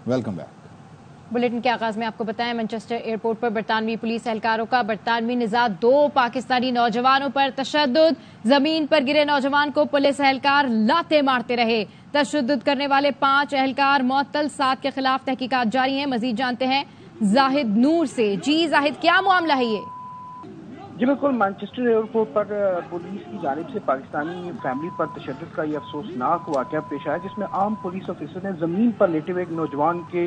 Welcome back. Bulletin के आगाज में आपको बताएं, मैनचेस्टर एयरपोर्ट पर बरतानवी पुलिस एहलकारों का बरतानवी निजात 2 पाकिस्तानी नौजवानों पर तशद्दुद। जमीन पर गिरे नौजवान को पुलिस एहलकार लाते मारते रहे। तशद्दुद करने वाले 5 एहलकार मुअत्तल, 7 के खिलाफ तहकीकात जारी हैं। मजीद जानते हैं जाहिद नूर से। जी जाहिद, क्या मामला है ये? जी बिल्कुल, मैनचेस्टर एयरपोर्ट पर पुलिस की जानिब से पाकिस्तानी फैमिली पर तशद्दुद का ये अफसोसनाक वाक़या पेश आया, जिसमें आम पुलिस ऑफिसर ने जमीन पर लेटे हुए एक नौजवान के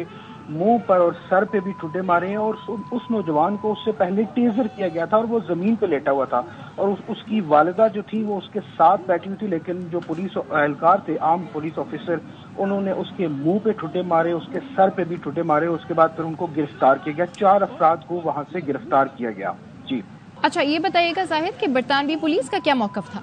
मुंह पर और सर पे भी ठुड्डे मारे हैं, और उस नौजवान को उससे पहले टेजर किया गया था और वो जमीन पे लेटा हुआ था, और उसकी वालिदा जो थी वो उसके साथ बैठी हुई थी, लेकिन जो पुलिस एहलकार थे, आम पुलिस ऑफिसर, उन्होंने उसके मुंह पे ठुड्डे मारे, उसके सर पे भी ठुड्डे मारे। उसके बाद फिर उनको गिरफ्तार किया गया। 4 अफराद को वहां से गिरफ्तार किया गया। जी अच्छा, ये बताइएगा जाहिद कि बरतानवी पुलिस का क्या मौकफ था?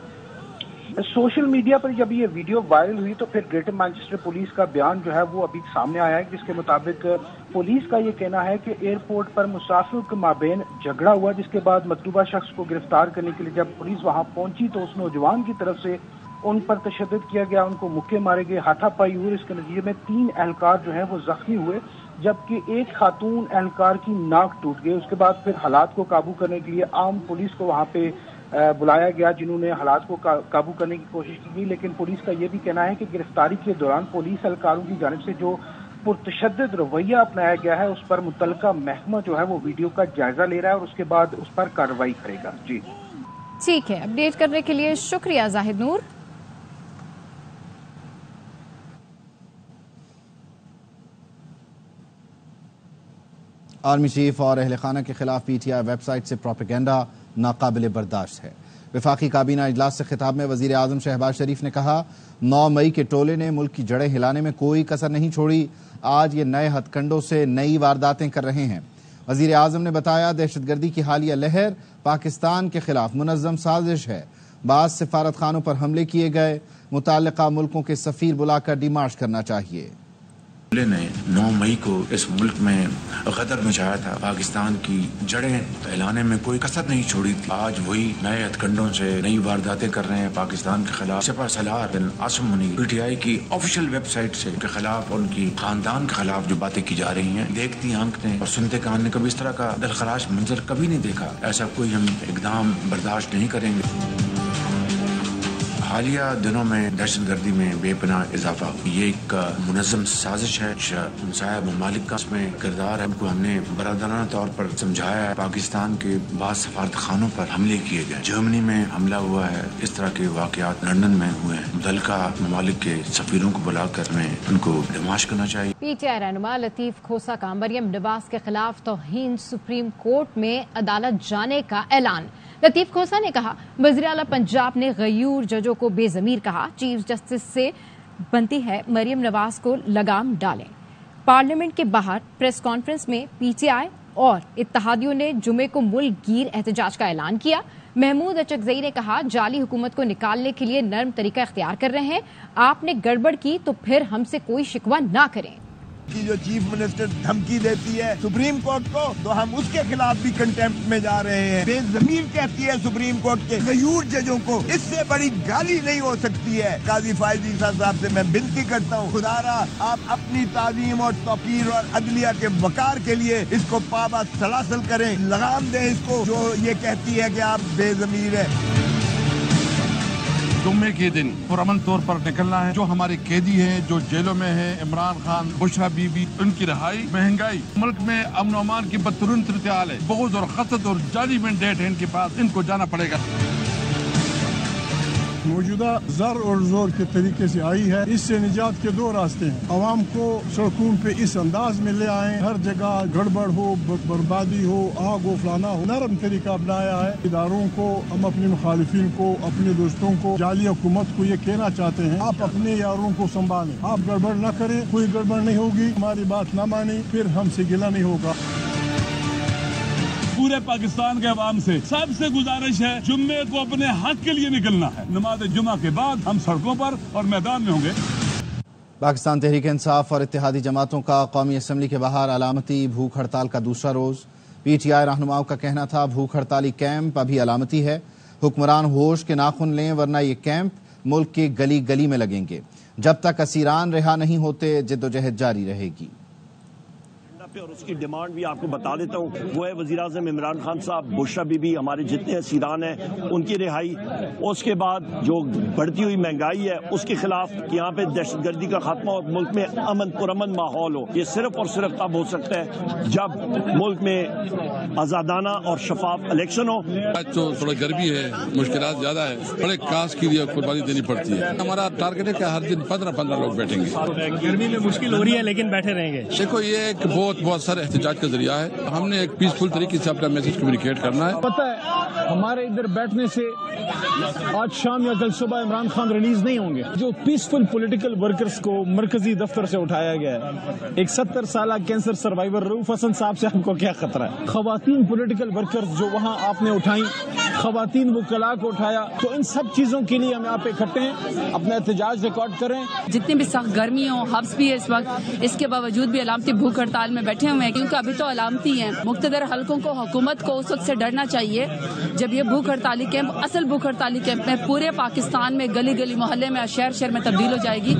सोशल मीडिया पर जब ये वीडियो वायरल हुई तो फिर ग्रेटर मैनचेस्टर पुलिस का बयान जो है वो अभी सामने आया है, जिसके मुताबिक पुलिस का ये कहना है कि एयरपोर्ट पर मुसाफिर के माबेन झगड़ा हुआ, जिसके बाद मतलूबा शख्स को गिरफ्तार करने के लिए जब पुलिस वहां पहुंची तो उस नौजवान की तरफ से उन पर तशद्दुद किया गया, उनको मुक्के मारे गए, हाथापाई हुई। इसके नतीजे में 3 एहलकार जो है वो जख्मी हुए, जबकि एक खातून एहलकार की नाक टूट गई। उसके बाद फिर हालात को काबू करने के लिए आम पुलिस को वहां पे बुलाया गया, जिन्होंने हालात को काबू करने की कोशिश की गई। लेकिन पुलिस का यह भी कहना है कि गिरफ्तारी के दौरान पुलिस एहलकारों की जानिब से जो पुरतशद्दुद रवैया अपनाया गया है, उस पर मुतल्लिका महकमा जो है वो वीडियो का जायजा ले रहा है और उसके बाद उस पर कार्रवाई करेगा। जी ठीक है, अपडेट करने के लिए शुक्रिया जाहिद नूर। आर्मी चीफ और अहल खाना के खिलाफ PTI वेबसाइट से प्रोपेगेंडा नाकाबिल बर्दाश्त है। वफाकी काबीना इजलास से खिताब में वजीर आजम शहबाज शरीफ ने कहा, 9 मई के टोले ने मुल्क की जड़ें हिलाने में कोई कसर नहीं छोड़ी। आज ये नए हथकंडों से नई वारदातें कर रहे हैं। वजीर आजम ने बताया, दहशतगर्दी की हालिया लहर पाकिस्तान के खिलाफ मुनज़्ज़म साजिश है। बाज़ सिफारत खानों पर हमले किए गए, मुताल्लिका मुल्कों के सफीर बुलाकर डिमार्च करना चाहिए। ने 9 मई को इस मुल्क में गदर मचाया था, पाकिस्तान की जड़ें फैलाने में कोई कसर नहीं छोड़ी थी। आज वही नए हथकंडों से नई वारदातें कर रहे हैं पाकिस्तान के खिलाफ। सिपा सलार बिन आसिम मुनीर PTI की ऑफिशियल वेबसाइट से के खिलाफ, उनकी खानदान के खिलाफ जो बातें की जा रही हैं, देखती आंख ने और सुनते कान ने कभी इस तरह का दिलखराश मंजर कभी नहीं देखा। ऐसा कोई हम इकदाम बर्दाश्त नहीं करेंगे। हालिया दिनों में दहशतगर्दी में बेपनाह इजाफा, ये एक मुनज़्ज़म साजिश है। हमसाया ममालिक का इसमें किरदार है। उनको हमने बरादराना तौर पर समझाया है। पाकिस्तान के बाद सफारत खानों पर हमले किए गए, जर्मनी में हमला हुआ है, इस तरह के वाक़यात लंदन में हुए हैं। मुतल्लिका ममालिक के सफीरों को बुलाकर हमें उनको डिमाश करना चाहिए। PTI रहनुमा लतीफ खोसा का मरियम नवाज के खिलाफ तौहीन सुप्रीम कोर्ट में अदालत जाने का ऐलान। लतीफ खोसा ने कहा, वज़ीर आला पंजाब ने गयूर जजों को बेज़मीर कहा। चीफ जस्टिस से बनती है मरियम नवाज को लगाम डालें। पार्लियामेंट के बाहर प्रेस कॉन्फ्रेंस में PTI और इत्तेहादियों ने जुमे को मुल्क गिर एहतजाज का ऐलान किया। महमूद अचकजई ने कहा, जाली हुकूमत को निकालने के लिए नर्म तरीका इख्तियार कर रहे हैं। आपने गड़बड़ की तो फिर हमसे कोई शिकवा ना करें। की जो चीफ मिनिस्टर धमकी देती है सुप्रीम कोर्ट को, तो हम उसके खिलाफ भी कंटेम्प्ट में जा रहे हैं। बेज़मीर कहती है सुप्रीम कोर्ट के गयूर जजों को, इससे बड़ी गाली नहीं हो सकती है। काजी फायद ईसा साहब से मैं विनती करता हूँ, खुदारा आप अपनी तालीम और तौकीर और अदलिया के वकार के लिए इसको पाबा सलासल करें, लगाम दें इसको जो ये कहती है कि आप बेज़मीर है। जुम्मे के दिन पुरअमन तौर पर निकलना है। जो हमारे कैदी हैं, जो जेलों में हैं, इमरान खान, बुशरा बीबी, उनकी रिहाई, महंगाई, मुल्क में अमन अमान की बदतरीन सूरत हाल है, बहुत और खसत और जाली मैंडेट है इनके पास, इनको जाना पड़ेगा। मौजूदा ज़र और जोर के तरीके से आई है। इससे निजात के 2 रास्ते हैं। अवाम को सड़कों पे इस अंदाज में ले आए, हर जगह गड़बड़ हो, बर्बादी हो, आग हो, फलाना हो। नरम तरीका अपनाया है। इदारों को, हम अपने मुखालिफिन को, अपने दोस्तों को, जाली हुकूमत को ये कहना चाहते हैं, आप अपने यारों को संभालें, आप गड़बड़ न करें, कोई गड़बड़ नहीं होगी। हमारी बात न माने फिर हमसे गिला नहीं होगा। पूरे पाकिस्तान के अवाम से सबसे गुजारिश है, जुम्मे को अपने हक के लिए निकलना है। नमाज जुमा के बाद हम सड़कों पर और मैदान में होंगे। पाकिस्तान तहरीक इंसाफ और इत्तेहादी जमातों का कौमी असम्बली के बाहर अलामती भूख हड़ताल का दूसरा रोज। PTI रहनुमाओं का कहना था, भूख हड़ताली कैंप अभी अलामती है, हुक्मरान होश के नाखुन लें वरना ये कैंप मुल्क के गली गली में लगेंगे। जब तक असीरान रिहा नहीं होते, जिद्दोजहद जारी रहेगी। پہ اور اس کی ڈیمانڈ بھی آپ کو بتا دیتا ہوں، وہ ہے وزیر اعظم عمران خان صاحب، بشرا بی بی، ہمارے جتنے اسیران ہیں ان کی رہائی، اس کے بعد جو بڑھتی ہوئی مہنگائی ہے اس کے خلاف یہاں پہ دہشت گردی کا خاتمہ اور ملک میں پرامن ماحول ہو. یہ صرف اور صرف تب ہو سکتا ہے جب ملک میں آزادانہ اور شفاف الیکشن ہو. آج تو تھوڑا گرمی ہے، مشکلات زیادہ ہے، بڑے کاس کے لیے قربانی دینی پڑتی ہے. ہمارا ٹارگیٹ ہے کہ ہر دن 15 لوگ بیٹھیں گے. گرمی میں مشکل ہو رہی ہے لیکن بیٹھے رہیں گے. دیکھو یہ ایک بہت سارے احتجاج کا ذریعہ ہے. ہم نے ایک پیسفل طریقے سے اپنا میسج کمیونیکیٹ کرنا ہے. پتہ ہے ہمارے ادھر بیٹھنے سے آج شام یا کل صبح عمران خان ریلیز نہیں ہوں گے. جو پیسفل پولیٹیکل ورکرز کو مرکزی دفتر سے اٹھایا گیا ہے، ایک 70 سالہ کینسر سروائیور رؤوف حسن صاحب سے ہم کو کیا خطرہ ہے؟ خواتین پولیٹیکل ورکرز جو وہاں آپ نے اٹھائیں، خواتین وکلاء کو اٹھایا، تو ان سب چیزوں کے لیے ہم یہاں پہ اکٹھے ہیں. اپنا احتجاج ریکارڈ کریں. جتنی بھی سخت گرمی ہو، حبس بھی ہے اس وقت، اس کے باوجود بھی علامتی بھوک ہڑتال میں بیٹھے ہوئے ہیں کیونکہ ابھی تو علامتی ہیں. مقتدر حلقوں کو، حکومت کو اس وقت سے ڈرنا چاہیے جب یہ بھوک ہڑتالی کیمپ، اصل بھوک ہڑتالی کیمپ میں پورے پاکستان میں گلی گلی محلے میں شہر میں تبدیل ہو جائے گی.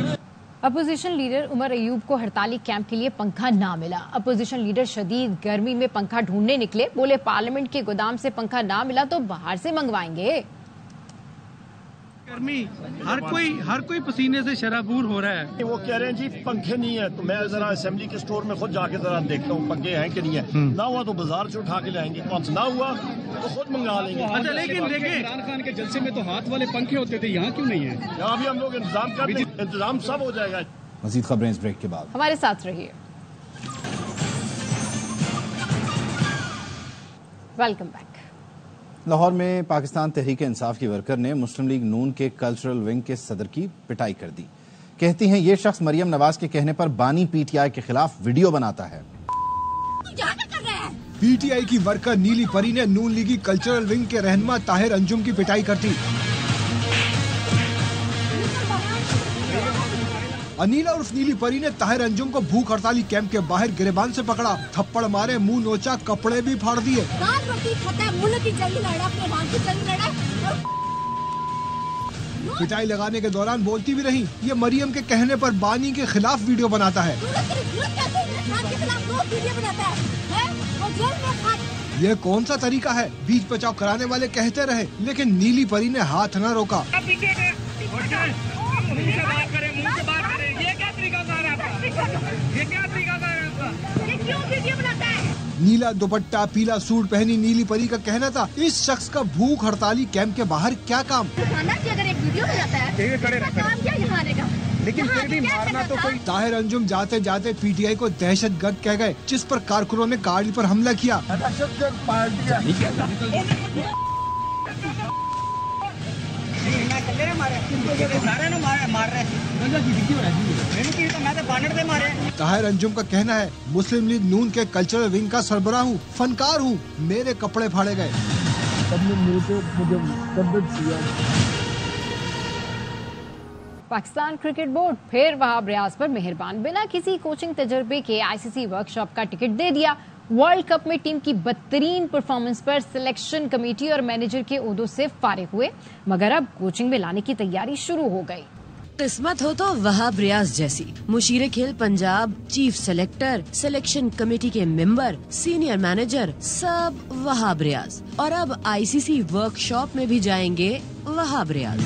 اپوزیشن لیڈر عمر ایوب کو ہڑتالی کیمپ کے لیے پنکھا نہ ملا. اپوزیشن لیڈر شدید گرمی میں پنکھا ڈھونڈنے نکلے. بولے پارلیمنٹ کے گودام سے پنکھا نہ ملا تو باہر سے منگوائیں گے. گرمی ہر کوئی پسینے سے شرابور ہو رہا ہے. وہ کہہ رہے ہیں جی پنکھے نہیں ہیں، تو میں ذرا اسمبلی کے اسٹور میں خود جا کے ذرا دیکھتا ہوں پنکھے ہیں کہ نہیں ہیں. نہ ہوا تو بازار سے اٹھا کے لائیں گے، نہ ہوا تو خود منگا لیں گے. اچھا لیکن دیکھیں عمران خان کے جلسے میں تو ہاتھ والے پنکھے ہوتے تھے، یہاں کیوں نہیں ہیں؟ یہاں بھی ہم لوگ انتظام کرتے ہیں، انتظام سب ہو جائے گا. مزید خبریں اس بریک کے بعد. ہمارے ساتھ رہیے. Welcome back. لاہور میں پاکستان تحریک انصاف کی ورکر نے مسلم لیگ نون کے کلچرل ونگ کے صدر کی پٹائی کر دی. کہتی ہیں یہ شخص مریم نواز کے کہنے پر بانی پی ٹی آئی کے خلاف ویڈیو بناتا ہے. پی ٹی آئی کی ورکر نیلی پری نے نون لیگی کلچرل ونگ کے رہنما طاہر انجم کی پٹائی کر دی. انیلا عرف نیلی پری نے طاہر انجم کو بھوک ہڑتالی کیمپ کے باہر گریبان سے پکڑا، تھپڑ مارے، منہ نوچا، کپڑے بھی پھاڑ دیے. پٹائی لگانے کے دوران بولتی بھی رہی. یہ مریم کے کہنے پر بانی کے خلاف ویڈیو بناتا ہے. یہ کون سا طریقہ ہے؟ بیچ بچاؤ کرانے والے کہتے رہے لیکن نیلی پری نے ہاتھ نہ روکا. نیلا دوپٹہ پیلا سوٹ پہنی نیلی پری کا کہنا تھا اس شخص کا بھوک ہڑتالی کیمپ کے باہر کیا کام. طاہر انجم جاتے جاتے پی ٹی آئی کو دہشت گرد کہہ گئے، جس پر کارکنوں نے گاڑی پر حملہ کیا. طاہر انجم کا کہنا ہے مسلم لیگ نون کے کلچرل ونگ کا سربراہ ہوں، فنکار ہوں، میرے کپڑے پھاڑے گئے. پاکستان کرکٹ بورڈ پھر وہاب ریاض پر مہربان. بنا کسی کوچنگ تجربے کے آئی سی سی ورک شاپ کا ٹکٹ دے دیا. ورلڈ کپ میں ٹیم کی بدترین پرفارمنس پر سلیکشن کمیٹی اور مینیجر کے عہدوں سے فارغ ہوئے، مگر اب کوچنگ میں لانے کی تیاری شروع ہو گئی. قسمت ہو تو وہاب ریاض جیسی. مشیر کھیل Punjab, chief selector, selection committee کے ممبر، سینئر مینیجر، سب وہاب ریاض. اور اب آئی سی سی ورک شاپ میں بھی جائیں گے وہاب ریاض.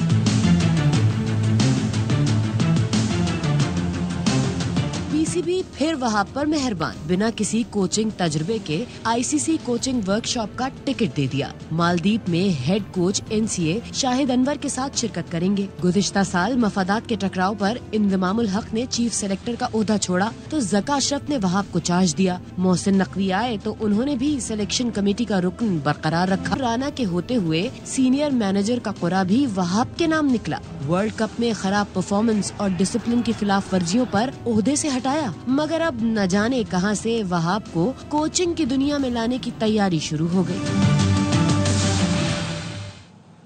پی سی بی پھر وہاب پر مہربان. بنا کسی کوچنگ تجربے کے آئی سی سی کوچنگ ورک شاپ کا ٹکٹ دے دیا. مالدیپ میں ہیڈ کوچ این سی اے شاہد انور کے ساتھ شرکت کریں گے. گزشتہ سال مفادات کے ٹکراؤ پر انضمام الحق نے چیف سلیکٹر کا عہدہ چھوڑا تو ذکا اشرف نے وہاب کو چارج دیا. محسن نقوی آئے تو انہوں نے بھی سلیکشن کمیٹی کا رکن برقرار رکھا. رانا کے ہوتے ہوئے سینئر مینیجر کا قرعہ بھی وہاب کے نام نکلا. ورلڈ کپ میں خراب پرفارمنس اور ڈسپلن کی خلاف ورزیوں پر عہدے سے ہٹایا، مگر اب نہ جانے کہاں سے وہاب کو کوچنگ کی دنیا میں لانے کی تیاری شروع ہو گئی.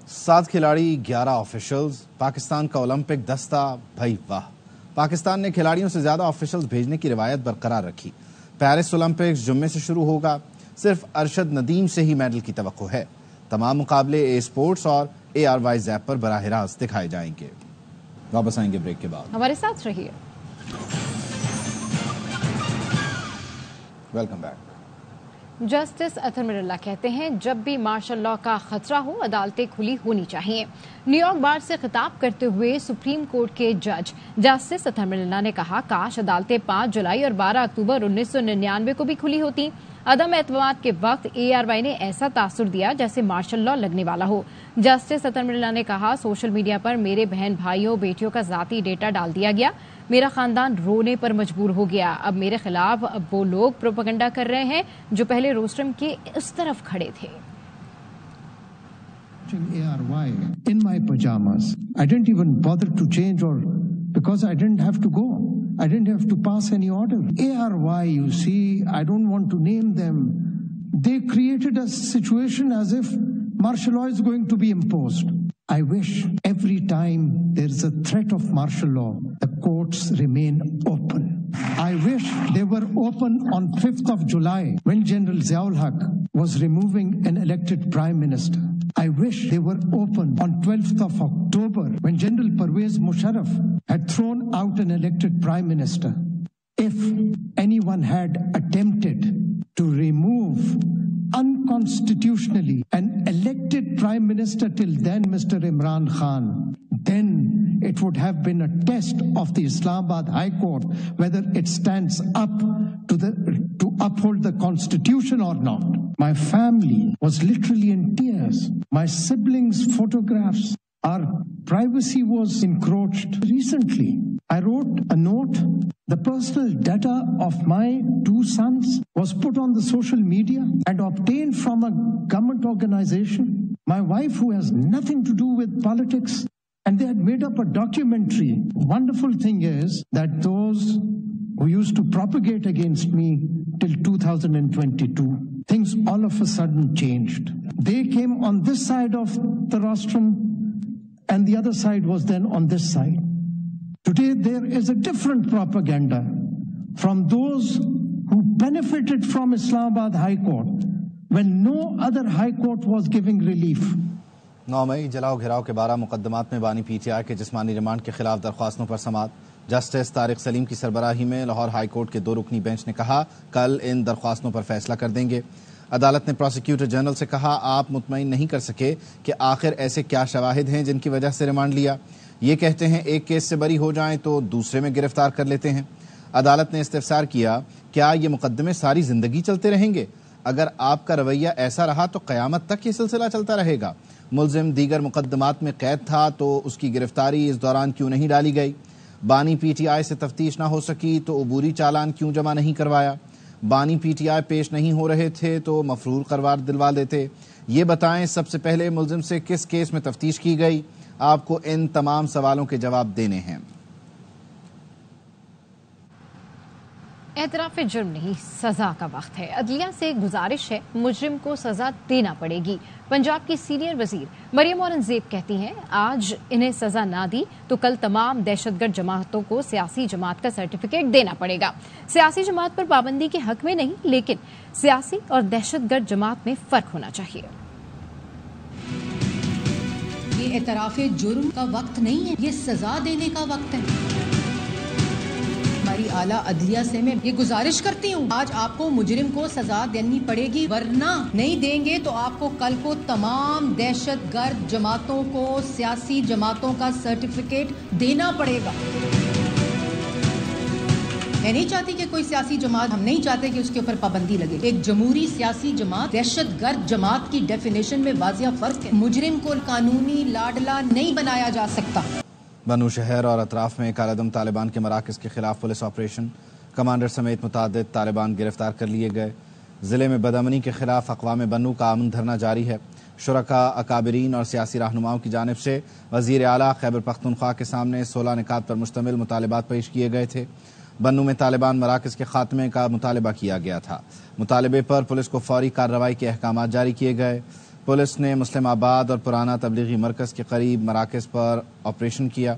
7 کھلاڑی 11 آفیشلز. پاکستان کا اولمپک دستہ بھائی واہ. پاکستان نے کھلاڑیوں سے زیادہ آفیشلز بھیجنے کی روایت برقرار رکھی. پیرس اولمپکس جمعے سے شروع ہوگا. صرف ارشد ندیم سے ہی میڈل کی توقع ہے. تمام مقابلے اے اسپورٹس اور اے آر وائی زیپ پر براہ راست دکھائے جائیں گے. واپس آئیں گے بریک کے بعد. ہمارے ساتھ رہیے. Welcome back. जस्टिस अतर मिरल्ला कहते हैं जब भी मार्शल लॉ का खतरा हो अदालतें खुली होनी चाहिए। न्यूयॉर्क बार से खिताब करते हुए सुप्रीम कोर्ट के जज जस्टिस अतर मिरल्ला ने कहा काश अदालतें 5 जुलाई और 12 अक्टूबर 1999 को भी खुली होती। अदम एतमाद के वक्त ARY ने ऐसा तासुर दिया जैसे मार्शल लॉ लगने वाला हो। जस्टिस अतर मिरल्ला ने कहा सोशल मीडिया पर मेरे बहन भाइयों बेटियों का जाती डेटा डाल दिया गया, मेरा खानदान रोने पर मजबूर हो गया। अब मेरे खिलाफ अब वो लोग प्रोपेगेंडा कर रहे हैं जो पहले रोस्टरम के उस तरफ खड़े थे। ARY in my pajamas. I didn't even bother to change or because I didn't have to go. I didn't have to pass any order. ARY, you see, I don't want to name them. They created a situation as if martial law is going to be imposed. I wish every time there is a threat of martial law, the courts remain open. I wish they were open on 5th of July when General Ziaul Haq was removing an elected Prime Minister. I wish they were open on 12th of October when General Pervez Musharraf had thrown out an elected Prime Minister. If anyone had attempted to remove unconstitutionally an elected Prime Minister till then, Mr. Imran Khan, then it would have been a test of the Islamabad High Court whether it stands up to uphold the Constitution or not. My family was literally in tears. My siblings' photographs, our privacy was encroached. Recently, I wrote a note. The personal data of my 2 sons was put on the social media and obtained from a government organization. My wife, who has nothing to do with politics, and they had made up a documentary. Wonderful thing is that those who used to propagate against me till 2022, things all of a sudden changed. They came on this side of the rostrum and the other side was then on this side. Today there is a different propaganda from those who benefited from Islamabad High Court when no other High Court was giving relief. 9 मई जलाओ घिराव के 12 मुकदमात में बानी PTI के जिस्मानी remand के खिलाफ दरख्वास्तों पर समाअत। Justice Tariq Salim की सरबराही में लाहौर हाई कोर्ट के 2 रुकनी बेंच ने कहा कल इन दरख्वास्तों पर फैसला कर देंगे। अदालत ने प्रोसिक्यूटर जनरल से कहा आप मुतमईन नहीं कर सके कि आखिर ऐसे क्या शवाहिद हैं जिनकी वजह से रिमांड लिया। ये कहते हैं एक केस से बरी हो जाएं तो दूसरे में गिरफ्तार कर लेते हैं। अदालत ने इस्तिफसार किया क्या ये मुकदमे सारी जिंदगी चलते रहेंगे? अगर आपका रवैया ऐसा रहा तो क़यामत तक ये सिलसिला चलता रहेगा। मुलजिम दीगर मुकदमात में कैद था तो उसकी गिरफ्तारी इस दौरान क्यों नहीं डाली गई? बानी PTI से तफ्तीश ना हो सकी तो अबूरी चालान क्यों जमा नहीं करवाया? बानी PTI पेश नहीं हो रहे थे तो मफरूर करवार दिलवा देते। ये बताएं सबसे पहले मुलजिम से किस केस में तफ्तीश की गई? आपको इन तमाम सवालों के जवाब देने हैं। एतराफ़ जुर्म नहीं सजा का वक्त है। अदलिया से गुजारिश है मुजरिम को सजा देना पड़ेगी। पंजाब की सीनियर वजीर मरियम औरंगजेब कहती हैं आज इन्हें सजा ना दी तो कल तमाम दहशतगर्द जमातों को सियासी जमात का सर्टिफिकेट देना पड़ेगा। सियासी जमात पर पाबंदी के हक में नहीं लेकिन सियासी और दहशतगर्द जमात में फर्क होना चाहिए। ये एतराफ़ जुर्म का वक्त नहीं है, ये सजा देने का वक्त है। हमारी आला अदलिया से मैं ये गुजारिश करती हूँ आज आपको मुजरिम को सजा देनी पड़ेगी वरना नहीं देंगे तो आपको कल को तमाम दहशतगर्द जमातों को सियासी जमातों का सर्टिफिकेट देना पड़ेगा। मैं नहीं चाहती कि कोई सियासी जमात, हम नहीं चाहते कि उसके ऊपर पाबंदी लगे। एक जमहूरी सियासी जमात दहशतगर्द जमात की डेफिनेशन में वाज़िया फर्क है। मुजरिम को कानूनी लाडला नहीं बनाया जा सकता। बनू शहर और अतराफ में कालादम तालिबान के मराकज़ के खिलाफ पुलिस ऑपरेशन, कमांडर समेत मुतादिद तालिबान गिरफ्तार कर लिए गए। ज़िले में बदअमनी के खिलाफ अक़वाम बनू का अमन धरना जारी है। शुरका, अकाबरीन और सियासी रहनुमाओं की जानिब से वज़ीर आला खैबर पख्तूनख्वा के सामने 16 निकात पर मुश्तमिल मुतालबात पेश किए गए थे। बनू में तालिबान मराकज़ के खात्मे का मुतालबा किया गया था। मुतालबे पर पुलिस को फौरी कार्रवाई के अहकाम जारी किए गए। पुलिस ने मुस्लिमाबाद और पुराना तबलीगी मरकज़ के करीब मराकज़ पर ऑपरेशन किया।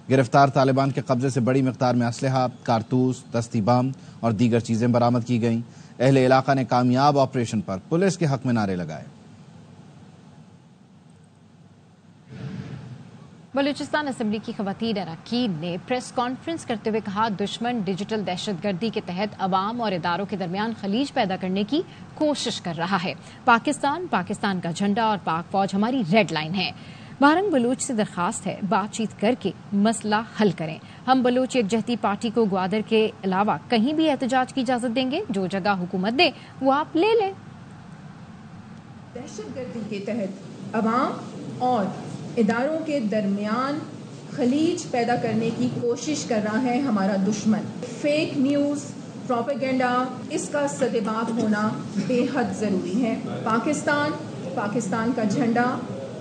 गिरफ्तार तालिबान के कब्जे से बड़ी मिक़दार में असलहा, कारतूस, दस्ती बम और दीगर चीज़ें बरामद की गईं। अहले इलाका ने कामयाब ऑपरेशन पर पुलिस के हक में नारे लगाए। बलूचिस्तान असेंबली की खवातीन अरकान ने प्रेस कॉन्फ्रेंस करते हुए कहा, दुश्मन डिजिटल दहशतगर्दी के तहत अवाम और इदारों के दरमियान खलीज पैदा करने की कोशिश कर रहा है। पाकिस्तान का झंडा और पाक फौज हमारी रेड लाइन है। बहरंग बलूच से दरखास्त है, बातचीत करके मसला हल करें। हम बलूच यकजहती पार्टी को ग्वादर के अलावा कहीं भी एहतजाज की इजाजत देंगे। जो जगह हुकूमत दे वो आप ले लें। दहशतगर्दी के तहत अवाम और इदारों के दरमियान खलीज पैदा करने की कोशिश कर रहा है हमारा दुश्मन। फेक न्यूज़, प्रोपेगेंडा, इसका सदेबाप होना बेहद ज़रूरी है। पाकिस्तान का झंडा,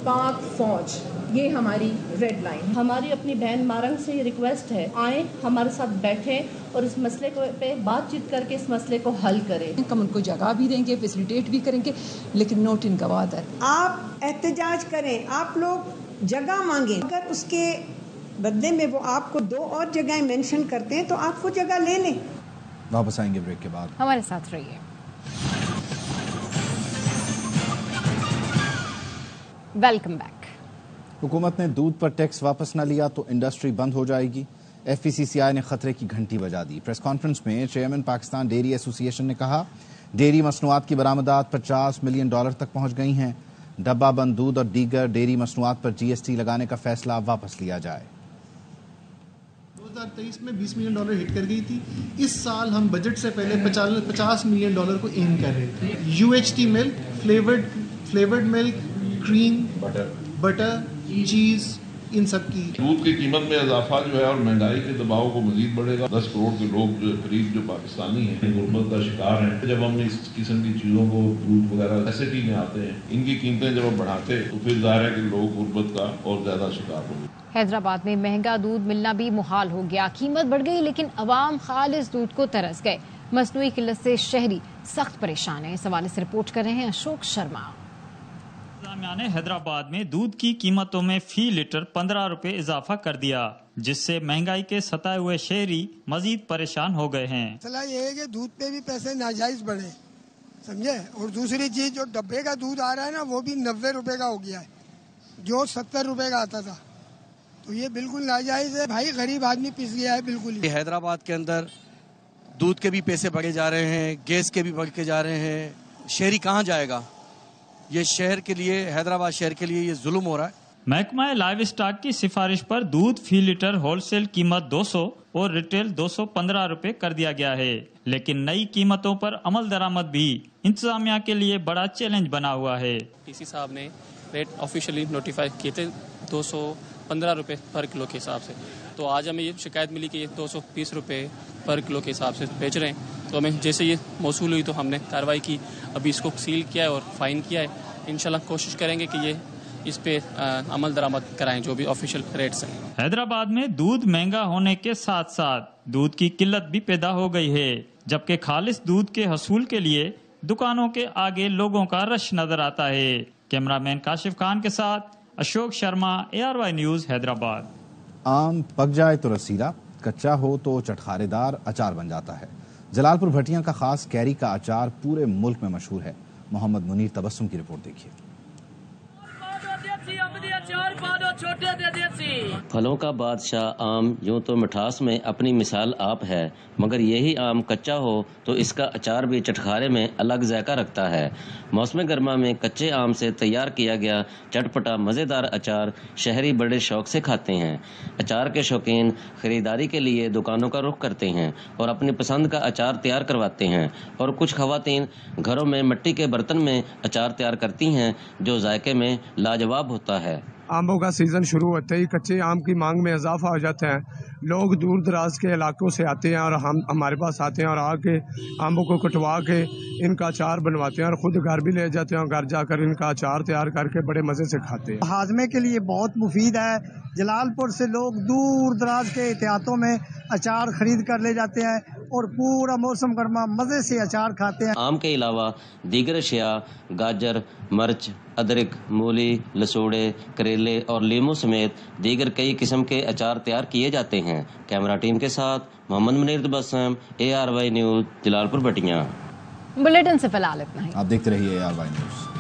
पाक फौज, ये हमारी रेड लाइन। हमारी अपनी बहन मारंग से ये रिक्वेस्ट है, आए हमारे साथ बैठे और इस मसले को पे बातचीत करके इस मसले को हल करें। हम उनको जगह भी देंगे, फैसिलिटेट भी करेंगे, लेकिन नोट इन गवादर। आप एहतजाज करें, आप लोग जगह मांगें, अगर उसके बदले में वो आपको 2 और जगह मेंशन करते हैं तो आप वो जगह ले लें। वापस आएंगे ब्रेक के बाद, हमारे साथ रहिए। Welcome back. हुकूमत ने दूध पर टैक्स वापस न लिया तो इंडस्ट्री बंद हो जाएगी। FPCCI ने खतरे की घंटी बजा दी। प्रेस कॉन्फ्रेंस में चेयरमैन पाकिस्तान डेयरी एसोसिएशन ने कहा, डेयरी मसनूआत की बरामदात $50 मिलियन तक पहुंच गई हैं। डब्बा बंद दूध और दीगर डेयरी मसनूआत पर GST लगाने का फैसला वापस लिया जाए। 2023 में $20 मिलियन हिट कर गई थी। इस साल हम बजट से पहले $50 मिलियन को एम कर रहे थे। UHT milk, flavoured milk, cream, butter, चीज, इन सब की दूध की कीमत में इजाफा जो है और महंगाई के दबाव को मजीद बढ़ेगा। 10 करोड़ के लोग जो करीब जो पाकिस्तानी हैं गुर्बत का शिकार हैं। जब हम इस किस्म की चीज़ों को दूध वगैरह नेसेसिटी में आते हैं, इनकी कीमतें जब हम बढ़ाते तो फिर जाहिर है कि लोग गुर्बत का और ज्यादा शिकार होंगे। हैदराबाद में महंगा दूध मिलना भी मुहाल हो गया। कीमत बढ़ गई लेकिन अवाम खालिस दूध को तरस गए। मसनूई किल्लत से शहरी सख्त परेशान है। इस हवाले से रिपोर्ट कर रहे हैं अशोक शर्मा। ने हैदराबाद में दूध की कीमतों में फी लीटर 15 रुपए इजाफा कर दिया, जिससे महंगाई के सताए हुए शहरी मजीद परेशान हो गए हैं। मसला ये है कि दूध पे भी पैसे नाजायज बढ़े, समझे। और दूसरी चीज, जो डब्बे का दूध आ रहा है ना, वो भी 90 रुपए का हो गया है, जो 70 रुपए का आता था। तो ये बिल्कुल नाजायज है भाई, गरीब आदमी पिस गया है बिल्कुल। हैदराबाद के अंदर दूध के भी पैसे बढ़े जा रहे हैं, गैस के भी बढ़ के जा रहे हैं। शहरी कहाँ जाएगा? ये शहर के लिए, हैदराबाद शहर के लिए ये जुल्म हो रहा है। महकमा लाइव स्टॉक की सिफारिश पर दूध फी लीटर होलसेल कीमत 200 और रिटेल 215 रुपए कर दिया गया है, लेकिन नई कीमतों पर अमल दरामद भी इंतजामिया के लिए बड़ा चैलेंज बना हुआ है। डीसी साहब ने रेट ऑफिशियली नोटिफाई किए थे 215 रुपए पर किलो के हिसाब से। तो आज हमें ये शिकायत मिली कि ये 220 रुपए पर किलो के हिसाब से बेच रहे हैं। तो हमें जैसे ये मौसूल हुई तो हमने कार्रवाई की, अभी इसको सील किया है और फाइन किया है। इंशाल्लाह कोशिश करेंगे कि ये इस पे अमल दरामद कराएं जो भी ऑफिशियल रेट्स हैं। हैदराबाद में दूध महंगा होने के साथ साथ दूध की किल्लत भी पैदा हो गई है, जबकि खालिस दूध के हसूल के लिए दुकानों के आगे लोगों का रश नजर आता है। कैमरामैन काशिफ खान के साथ अशोक शर्मा, ARY न्यूज, हैदराबाद। आम पक जाए तो रसीला, कच्चा हो तो चटखारेदार अचार बन जाता है। जलालपुर भटिया का खास कैरी का अचार पूरे मुल्क में मशहूर है। मोहम्मद मुनीर तबस्सुम की रिपोर्ट देखिए। फलों का बादशाह आम यूं तो मिठास में अपनी मिसाल आप है, मगर यही आम कच्चा हो तो इसका अचार भी चटखारे में अलग जायका रखता है। मौसम गर्मा में कच्चे आम से तैयार किया गया चटपटा मज़ेदार अचार शहरी बड़े शौक से खाते हैं। अचार के शौकीन खरीदारी के लिए दुकानों का रुख करते हैं और अपनी पसंद का अचार तैयार करवाते हैं, और कुछ खवातीन घरों में मिट्टी के बर्तन में अचार तैयार करती हैं जो जायके में लाजवाब होता है। आमों का सीजन शुरू होते ही कच्चे आम की मांग में इजाफा हो जाता है। लोग दूर दराज के इलाकों से आते हैं और हम हमारे पास आते हैं और आके आमों को कटवा के इनका अचार बनवाते हैं और खुद घर भी ले जाते हैं और घर जाकर इनका अचार तैयार करके बड़े मज़े से खाते हैं। हाजमे के लिए बहुत मुफीद है। जलालपुर से लोग दूर दराज के एहतियातों में अचार खरीद कर ले जाते हैं और पूरा मौसम गर्मा मज़े से अचार खाते हैं। आम के अलावा दीगर अशिया गाजर, मर्च, अदरक, मूली, लसूड़े, करेले और लीमू समेत दीगर कई किस्म के अचार तैयार किए जाते हैं। कैमरा टीम के साथ Mohammad Munir Tabassum, ARY news, Jalalpur Bhattian. Bulletin से फिलहाल इतना ही। आप देखते रहिए ARY न्यूज।